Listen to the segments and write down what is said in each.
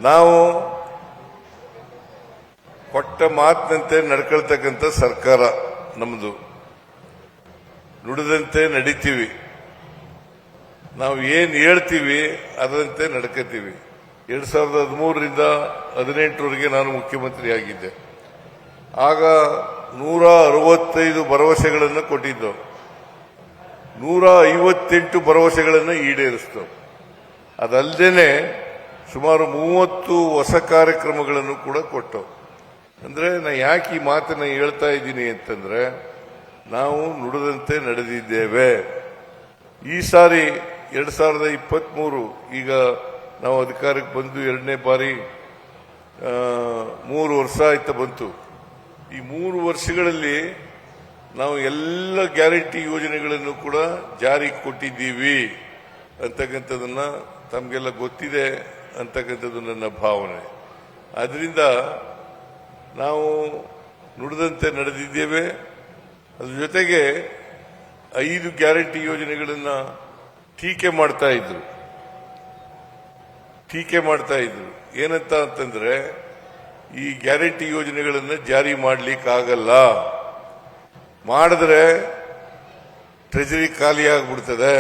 ನಾವು ಕೊಟ್ಟ ಮಾತಿನಂತೆ ನಡ್ಕೊಳ್ತಕ್ಕಂಥ ಸರ್ಕಾರ ನಮ್ಮದು. ನುಡಿದಂತೆ ನಡೀತೀವಿ. ನಾವು ಏನ್ ಹೇಳ್ತೀವಿ ಅದರಂತೆ ನಡ್ಕೋತೀವಿ. 2013ರಿಂದ 2018ವರೆಗೆ ನಾನು ಮುಖ್ಯಮಂತ್ರಿ ಆಗಿದ್ದೆ. ಆಗ 165 ಭರವಸೆಗಳನ್ನು ಕೊಟ್ಟಿದ್ದು, 158 ಭರವಸೆಗಳನ್ನು ಈಡೇರಿಸಿತು. ಅದಲ್ಲದೆ ಸುಮಾರು 30 ಹೊಸ ಕಾರ್ಯಕ್ರಮಗಳನ್ನು ಕೂಡ ಕೊಟ್ಟು. ಅಂದ್ರೆ ನಾ ಯಾಕೆ ಈ ಮಾತನ್ನ ಹೇಳ್ತಾ ಇದ್ದೀನಿ ಅಂತಂದ್ರೆ, ನಾವು ನುಡಿದಂತೆ ನಡೆದಿದ್ದೇವೆ. ಈ ಸಾರಿ 2023 ಈಗ ನಾವು ಅಧಿಕಾರಕ್ಕೆ ಬಂದು 2ನೇ ಬಾರಿ 3 ವರ್ಷ ಆಯ್ತಾ ಬಂತು. ಈ 3 ವರ್ಷಗಳಲ್ಲಿ ನಾವು ಎಲ್ಲ ಗ್ಯಾರಂಟಿ ಯೋಜನೆಗಳನ್ನು ಕೂಡ ಜಾರಿಗೆ ಕೊಟ್ಟಿದ್ದೀವಿ ಅಂತಕ್ಕಂಥದನ್ನ ತಮಗೆಲ್ಲ ಗೊತ್ತಿದೆ ಅಂತಕ್ಕಂಥದ್ದು ನನ್ನ ಭಾವನೆ. ಆದ್ರಿಂದ ನಾವು ನುಡಿದಂತೆ ನಡೆದಿದ್ದೇವೆ. ಅದ್ರ ಜೊತೆಗೆ 5 ಗ್ಯಾರಂಟಿ ಯೋಜನೆಗಳನ್ನ ಟೀಕೆ ಮಾಡ್ತಾ ಇದ್ರು. ಏನಂತ ಅಂತಂದ್ರೆ, ಈ ಗ್ಯಾರಂಟಿ ಯೋಜನೆಗಳನ್ನು ಜಾರಿ ಮಾಡ್ಲಿಕ್ಕಾಗಲ್ಲ, ಮಾಡಿದ್ರೆ ಟ್ರೆಜರಿ ಖಾಲಿ ಆಗ್ಬಿಡ್ತದೆ,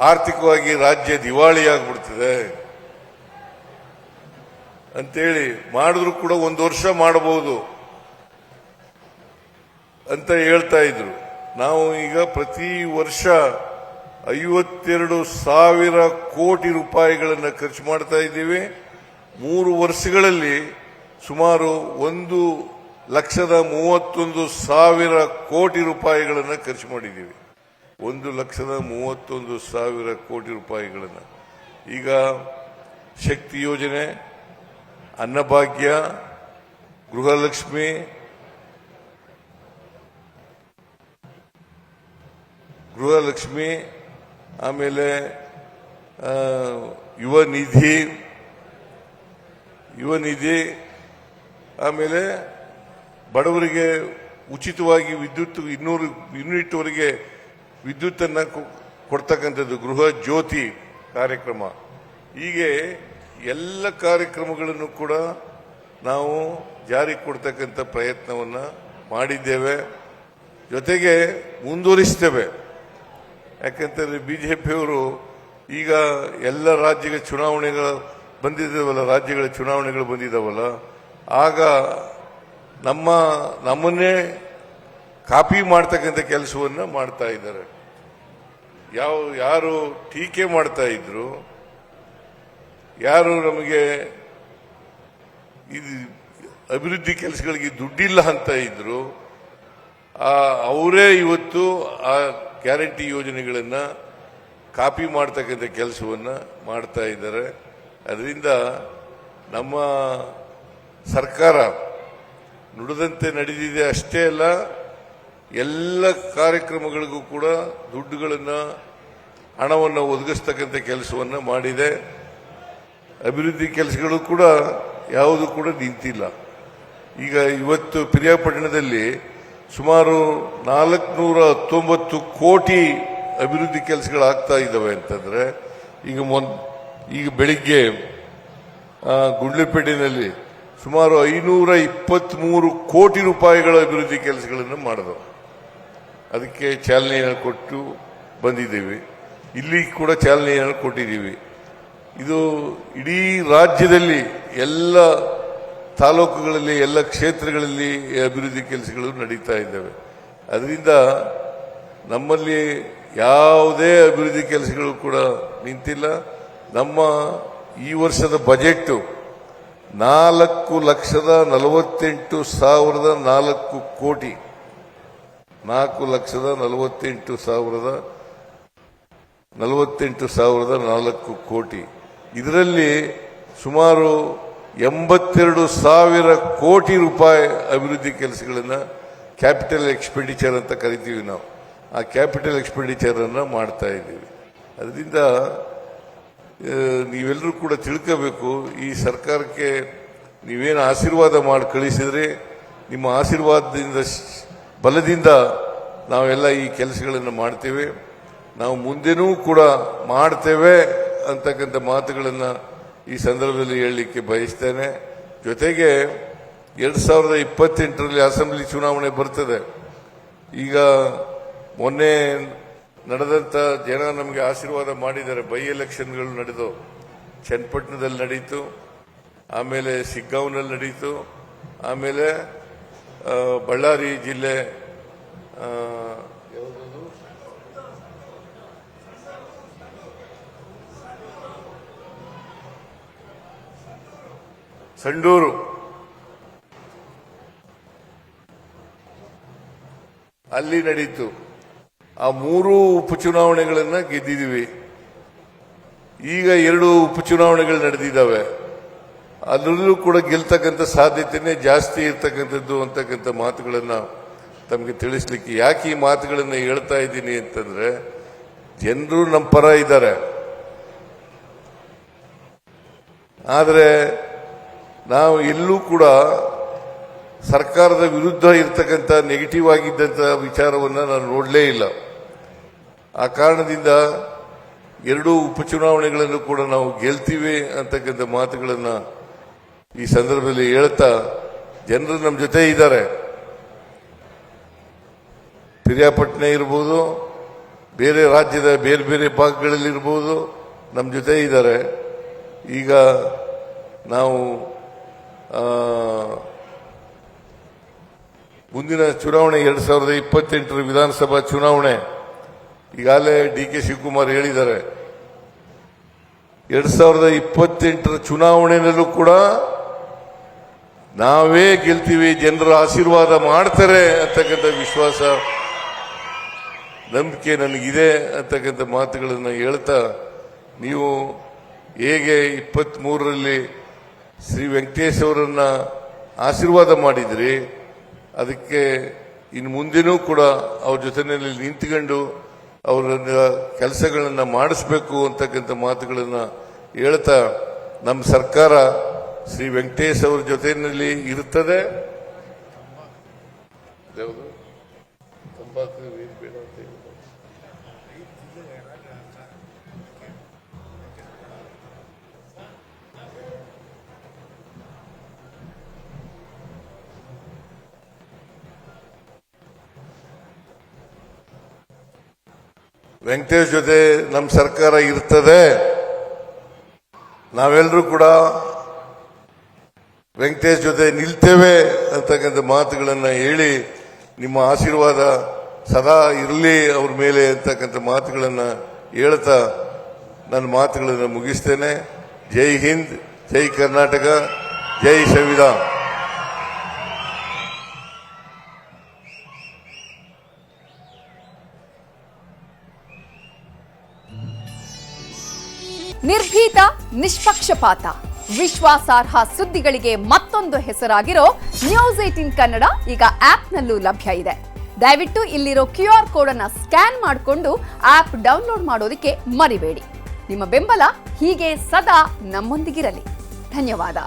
ಆರ್ಥಿಕವಾಗಿ ರಾಜ್ಯ ದಿವಾಳಿ ಆಗ್ಬಿಡ್ತದೆ ಅಂತೇಳಿ, ಮಾಡಿದ್ರು ಕೂಡ 1 ವರ್ಷ ಮಾಡಬಹುದು ಅಂತ ಹೇಳ್ತಾ ಇದ್ರು. ನಾವು ಈಗ ಪ್ರತಿ ವರ್ಷ 52,000 ಕೋಟಿ ರೂಪಾಯಿಗಳನ್ನು ಖರ್ಚು ಮಾಡ್ತಾ ಇದ್ದೀವಿ. 3 ವರ್ಷಗಳಲ್ಲಿ ಸುಮಾರು 1,31,000 ಕೋಟಿ ರೂಪಾಯಿಗಳನ್ನು ಖರ್ಚು ಮಾಡಿದ್ದೀವಿ. 1,31,000 ಕೋಟಿ ರೂಪಾಯಿಗಳನ್ನು. ಈಗ ಶಕ್ತಿ ಯೋಜನೆ, ಅನ್ನಭಾಗ್ಯ, ಗೃಹಲಕ್ಷ್ಮಿ, ಆಮೇಲೆ ಯುವ ನಿಧಿ, ಆಮೇಲೆ ಬಡವರಿಗೆ ಉಚಿತವಾಗಿ ವಿದ್ಯುತ್ 200 ಯೂನಿಟ್ವರೆಗೆ ವಿದ್ಯುತ್ ಅನ್ನ ಕೊಡ್ತಕ್ಕಂಥದ್ದು, ಗೃಹ ಜ್ಯೋತಿ ಕಾರ್ಯಕ್ರಮ. ಹೀಗೆ ಎಲ್ಲ ಕಾರ್ಯಕ್ರಮಗಳನ್ನು ಕೂಡ ನಾವು ಜಾರಿಗೆ ಕೊಡ್ತಕ್ಕಂಥ ಪ್ರಯತ್ನವನ್ನ ಮಾಡಿದ್ದೇವೆ. ಜೊತೆಗೆ ಮುಂದುವರಿಸ್ತೇವೆ. ಯಾಕಂತಂದ್ರೆ ಬಿಜೆಪಿಯವರು ಈಗ ಎಲ್ಲ ರಾಜ್ಯಗಳ ಚುನಾವಣೆಗಳು ಬಂದಿದ್ದಾವಲ್ಲ, ಆಗ ನಮ್ಮನ್ನೇ ಕಾಪಿ ಮಾಡ್ತಕ್ಕಂಥ ಕೆಲಸವನ್ನ ಮಾಡ್ತಾ ಇದ್ದಾರೆ. ಯಾರು ಟೀಕೆ ಮಾಡ್ತಾ ಇದ್ರು, ಯಾರು ನಮಗೆ ಇದು ಅಭಿವೃದ್ಧಿ ಕೆಲಸಗಳಿಗೆ ದುಡ್ಡಿಲ್ಲ ಅಂತ ಇದ್ರು, ಅವರೇ ಇವತ್ತು ಆ ಗ್ಯಾರಂಟಿ ಯೋಜನೆಗಳನ್ನ ಕಾಪಿ ಮಾಡ್ತಕ್ಕಂಥ ಕೆಲಸವನ್ನ ಮಾಡ್ತಾ ಇದ್ದಾರೆ. ಅದರಿಂದ ನಮ್ಮ ಸರ್ಕಾರ ನುಡಿದಂತೆ ನಡೆದಿದೆ ಅಷ್ಟೇ ಅಲ್ಲ, ಎಲ್ಲ ಕಾರ್ಯಕ್ರಮಗಳಿಗೂ ಕೂಡ ಹಣವನ್ನು ಒದಗಿಸ್ತಕ್ಕಂಥ ಕೆಲಸವನ್ನ ಮಾಡಿದೆ. ಅಭಿವೃದ್ಧಿ ಕೆಲಸಗಳು ಕೂಡ ಯಾವುದು ಕೂಡ ನಿಂತಿಲ್ಲ. ಈಗ ಇವತ್ತು ಪಿರಿಯಾಪಟ್ಟಣದಲ್ಲಿ ಸುಮಾರು 419 ಕೋಟಿ ಅಭಿವೃದ್ಧಿ ಕೆಲಸಗಳಾಗ್ತಾ ಇದ್ದಾವೆ ಅಂತಂದ್ರೆ, ಈಗ ಬೆಳಿಗ್ಗೆ ಗುಂಡ್ಲುಪೇಟೆನಲ್ಲಿ ಸುಮಾರು 523 ಕೋಟಿ ರೂಪಾಯಿಗಳ ಅಭಿವೃದ್ಧಿ ಕೆಲಸಗಳನ್ನು ಮಾಡಿದವು. ಅದಕ್ಕೆ ಚಾಲನೆಯನ್ನು ಕೊಟ್ಟು ಬಂದಿದ್ದೀವಿ. ಇಲ್ಲಿ ಕೂಡ ಚಾಲನೆಯನ್ನು ಕೊಟ್ಟಿದ್ದೀವಿ. ಇದು ಇಡೀ ರಾಜ್ಯದಲ್ಲಿ ಎಲ್ಲ ತಾಲೂಕುಗಳಲ್ಲಿ, ಎಲ್ಲ ಕ್ಷೇತ್ರಗಳಲ್ಲಿ ಅಭಿವೃದ್ಧಿ ಕೆಲಸಗಳು ನಡೀತಾ ಇದ್ದಾವೆ. ಅದರಿಂದ ನಮ್ಮಲ್ಲಿ ಯಾವುದೇ ಅಭಿವೃದ್ಧಿ ಕೆಲಸಗಳು ಕೂಡ ನಿಂತಿಲ್ಲ. ನಮ್ಮ ಈ ವರ್ಷದ ಬಜೆಟ್ 4,48,004 ಕೋಟಿ, 4,48,004 ಕೋಟಿ. ಇದರಲ್ಲಿ ಸುಮಾರು 82,000 ಕೋಟಿ ರೂಪಾಯಿ ಅಭಿವೃದ್ಧಿ ಕೆಲಸಗಳನ್ನ ಕ್ಯಾಪಿಟಲ್ ಎಕ್ಸ್ಪೆಂಡಿಚರ್ ಅಂತ ಕರಿತೀವಿ ನಾವು. ಆ ಕ್ಯಾಪಿಟಲ್ ಎಕ್ಸ್ಪೆಂಡಿಚರ್ ಅನ್ನ ಮಾಡ್ತಾ ಇದ್ದೀವಿ. ಅದರಿಂದ ನೀವೆಲ್ಲರೂ ಕೂಡ ತಿಳ್ಕೋಬೇಕು, ಈ ಸರ್ಕಾರಕ್ಕೆ ನೀವೇನು ಆಶೀರ್ವಾದ ಮಾಡಿ ಕಳಿಸಿದ್ರೆ, ನಿಮ್ಮ ಆಶೀರ್ವಾದದಿಂದ ಬಲದಿಂದ ನಾವೆಲ್ಲ ಈ ಕೆಲಸಗಳನ್ನು ಮಾಡ್ತೇವೆ. ನಾವು ಮುಂದೆನೂ ಕೂಡ ಮಾಡ್ತೇವೆ ಅಂತಕ್ಕಂಥ ಮಾತುಗಳನ್ನು ಈ ಸಂದರ್ಭದಲ್ಲಿ ಹೇಳಲಿಕ್ಕೆ ಬಯಸ್ತೇನೆ. ಜೊತೆಗೆ 2028ರಲ್ಲಿ ಅಸೆಂಬ್ಲಿ ಚುನಾವಣೆ ಬರ್ತದೆ. ಈಗ ಮೊನ್ನೆ ನಡೆದಂತ ಜನ ನಮಗೆ ಆಶೀರ್ವಾದ ಮಾಡಿದ್ದಾರೆ. ಬೈ ಎಲೆಕ್ಷನ್ಗಳು ನಡೆದು ಚನ್ನಪಟ್ಟಣದಲ್ಲಿ ನಡೀತು, ಆಮೇಲೆ ಶಿಗ್ಗಾಂವ್ನಲ್ಲಿ ನಡೀತು, ಆಮೇಲೆ ಬಳ್ಳಾರಿ ಜಿಲ್ಲೆ ಸಂಡೂರು, ಅಲ್ಲಿ ನಡೀತು. ಆ 3 ಉಪಚುನಾವಣೆಗಳನ್ನ ಗೆದ್ದಿದ್ದೀವಿ. ಈಗ 2 ಉಪಚುನಾವಣೆಗಳು ನಡೆದಿದ್ದಾವೆ. ಅದರಲ್ಲೂ ಕೂಡ ಗೆಲ್ತಕ್ಕಂಥ ಸಾಧ್ಯತೆನೇ ಜಾಸ್ತಿ ಇರ್ತಕ್ಕಂಥದ್ದು ಅಂತಕ್ಕಂಥ ಮಾತುಗಳನ್ನ ತಮಗೆ ತಿಳಿಸ್ಲಿಕ್ಕೆ ಯಾಕೆ ಈ ಮಾತುಗಳನ್ನ ಹೇಳ್ತಾ ಇದ್ದೀನಿ ಅಂತಂದ್ರೆ, ಜನರು ನಮ್ಮ ಪರ ಇದ್ದಾರೆ. ಆದರೆ ನಾವು ಎಲ್ಲೂ ಕೂಡ ಸರ್ಕಾರದ ವಿರುದ್ಧ ಇರ್ತಕ್ಕಂಥ ನೆಗೆಟಿವ್ ಆಗಿದ್ದಂಥ ವಿಚಾರವನ್ನು ನಾನು ನೋಡಲೇ ಇಲ್ಲ. ಆ ಕಾರಣದಿಂದ 2 ಉಪಚುನಾವಣೆಗಳನ್ನು ಕೂಡ ನಾವು ಗೆಲ್ತೀವಿ ಅಂತಕ್ಕಂಥ ಮಾತುಗಳನ್ನ ಈ ಸಂದರ್ಭದಲ್ಲಿ ಹೇಳ್ತಾ, ಜನರು ನಮ್ಮ ಜೊತೆ ಇದ್ದಾರೆ. ಪಿರಿಯಾಪಟ್ಟಣ ಇರ್ಬೋದು, ಬೇರೆ ರಾಜ್ಯದ ಬೇರೆ ಬೇರೆ ಭಾಗಗಳಲ್ಲಿರ್ಬೋದು, ನಮ್ಮ ಜೊತೆ ಇದ್ದಾರೆ. ಈಗ ನಾವು ಮುಂದಿನ ಚುನಾವಣೆ 2028ರ ವಿಧಾನಸಭಾ ಚುನಾವಣೆ ಈಗಾಗಲೇ ಡಿ ಕೆ ಶಿವಕುಮಾರ್ ಹೇಳಿದ್ದಾರೆ. 2028ರ ಚುನಾವಣೆಯಲ್ಲೂ ಕೂಡ ನಾವೇ ಗೆಲ್ತೀವಿ, ಜನರ ಆಶೀರ್ವಾದ ಮಾಡ್ತಾರೆ ಅಂತಕ್ಕಂಥ ವಿಶ್ವಾಸ, ನಂಬಿಕೆ ನನಗಿದೆ ಅಂತಕ್ಕಂಥ ಮಾತುಗಳನ್ನು ಹೇಳ್ತಾ, ನೀವು ಹೇಗೆ 23ರಲ್ಲಿ ಶ್ರೀ ವೆಂಕಟೇಶ್ ಅವರನ್ನ ಆಶೀರ್ವಾದ ಮಾಡಿದ್ರಿ, ಅದಕ್ಕೆ ಇನ್ನು ಮುಂದೆನೂ ಕೂಡ ಅವ್ರ ಜೊತೆಯಲ್ಲಿ ನಿಂತುಕೊಂಡು ಅವರ ಕೆಲಸಗಳನ್ನ ಮಾಡಿಸ್ಬೇಕು ಅಂತಕ್ಕಂಥ ಮಾತುಗಳನ್ನ ಹೇಳ್ತಾ, ನಮ್ಮ ಸರ್ಕಾರ ಶ್ರೀ ವೆಂಕಟೇಶ್ ಅವರ ಜೊತೆಯಲ್ಲಿ ಇರ್ತದೆ. ವೆಂಕಟೇಶ್ ಜೊತೆ ನಮ್ಮ ಸರ್ಕಾರ ಇರ್ತದೆ. ನಾವೆಲ್ಲರೂ ಕೂಡ ವೆಂಕಟೇಶ್ ಜೊತೆ ನಿಲ್ತೇವೆ ಅಂತಕ್ಕಂಥ ಮಾತುಗಳನ್ನು ಹೇಳಿ, ನಿಮ್ಮ ಆಶೀರ್ವಾದ ಸದಾ ಇರಲಿ ಅವ್ರ ಮೇಲೆ ಅಂತಕ್ಕಂಥ ಮಾತುಗಳನ್ನು ಹೇಳ್ತಾ ನನ್ನ ಮಾತುಗಳನ್ನು ಮುಗಿಸ್ತೇನೆ. ಜೈ ಹಿಂದ್, ಜೈ ಕರ್ನಾಟಕ, ಜೈ ಸಂವಿಧಾನ. ನಿರ್ಭೀತ, ನಿಷ್ಪಕ್ಷಪಾತ, ವಿಶ್ವಾಸಾರ್ಹ ಸುದ್ದಿಗಳಿಗೆ ಮತ್ತೊಂದು ಹೆಸರಾಗಿರೋ ನ್ಯೂಸ್18 ಕನ್ನಡ ಈಗ ಆಪ್ನಲ್ಲೂ ಲಭ್ಯ ಇದೆ. ದಯವಿಟ್ಟು ಇಲ್ಲಿರೋ QR ಕೋಡ್ ಅನ್ನು ಸ್ಕ್ಯಾನ್ ಮಾಡಿಕೊಂಡು ಆಪ್ ಡೌನ್ಲೋಡ್ ಮಾಡೋದಕ್ಕೆ ಮರಿಬೇಡಿ. ನಿಮ್ಮ ಬೆಂಬಲ ಹೀಗೆ ಸದಾ ನಮ್ಮೊಂದಿಗಿರಲಿ. ಧನ್ಯವಾದ.